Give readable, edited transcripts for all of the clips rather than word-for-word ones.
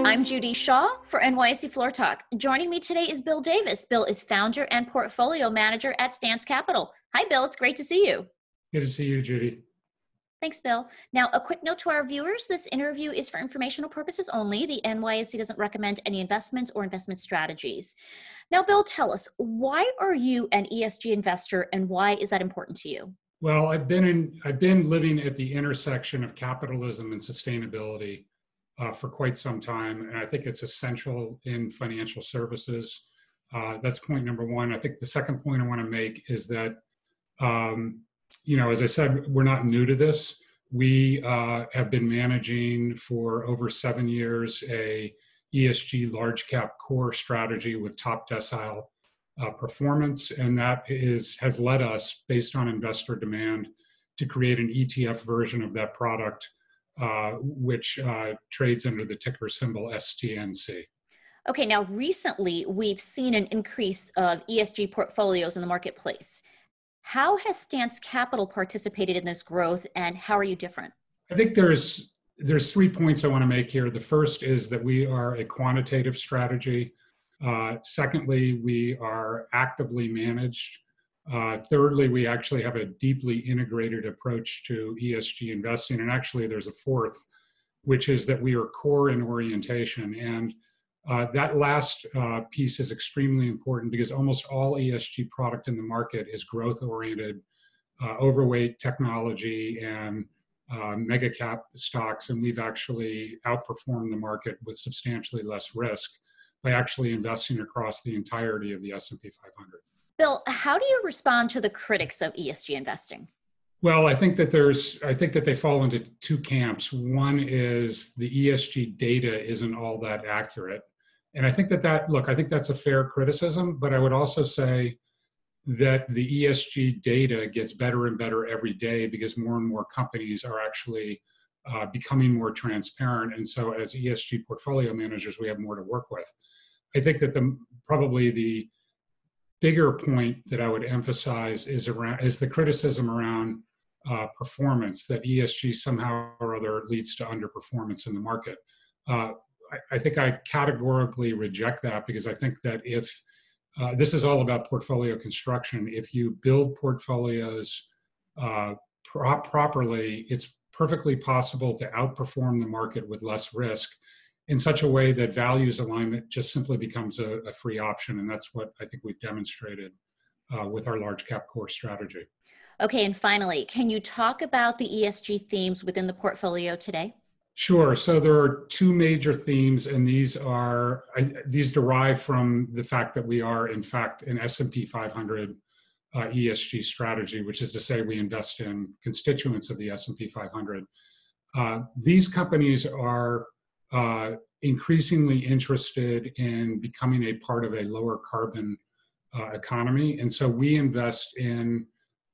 I'm Judy Shaw for NYSE Floor Talk. Joining me today is Bill Davis. Bill is founder and portfolio manager at Stance Capital. Hi, Bill. It's great to see you. Good to see you, Judy. Thanks, Bill. Now, a quick note to our viewers. This interview is for informational purposes only. The NYSE doesn't recommend any investments or investment strategies. Now, Bill, tell us, why are you an ESG investor and why is that important to you? Well, I've been living at the intersection of capitalism and sustainability for quite some time, and I think it's essential in financial services. That's point number one. I think the second point I want to make is that, as I said, we're not new to this. We have been managing for over 7 years a ESG large cap core strategy with top decile performance, and that has led us, based on investor demand, to create an ETF version of that product, which trades under the ticker symbol STNC. Okay, now recently we've seen an increase of ESG portfolios in the marketplace. How has Stance Capital participated in this growth, and how are you different? I think there's 3 points I want to make here. The first is that we are a quantitative strategy. Secondly, we are actively managed. Thirdly, we actually have a deeply integrated approach to ESG investing. And actually, there's a fourth, which is that we are core in orientation. And that last piece is extremely important because almost all ESG product in the market is growth-oriented, overweight technology and mega cap stocks. And we've actually outperformed the market with substantially less risk by actually investing across the entirety of the S&P 500. Bill, how do you respond to the critics of ESG investing? Well, I think that they fall into 2 camps. One is the ESG data isn't all that accurate. And I think I think that's a fair criticism, but I would also say that the ESG data gets better and better every day because more and more companies are actually becoming more transparent. And so as ESG portfolio managers, we have more to work with. I think that probably the bigger point that I would emphasize is the criticism around performance, that ESG somehow or other leads to underperformance in the market. I think I categorically reject that because I think that if this is all about portfolio construction, if you build portfolios properly, it's perfectly possible to outperform the market with less risk in such a way that values alignment just simply becomes a free option. And that's what I think we've demonstrated with our large cap core strategy. Okay, and finally, can you talk about the ESG themes within the portfolio today? Sure. So there are 2 major themes, and these derive from the fact that we are, in fact, an S&P 500 ESG strategy, which is to say we invest in constituents of the S&P 500. These companies are increasingly interested in becoming a part of a lower carbon economy. And so we invest in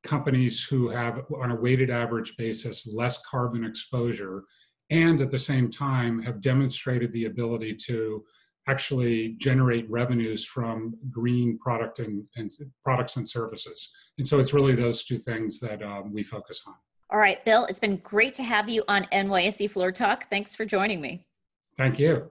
companies who have, on a weighted average basis, less carbon exposure, and at the same time have demonstrated the ability to actually generate revenues from green products and services. And so it's really those 2 things that we focus on. All right, Bill, it's been great to have you on NYSE Floor Talk. Thanks for joining me. Thank you.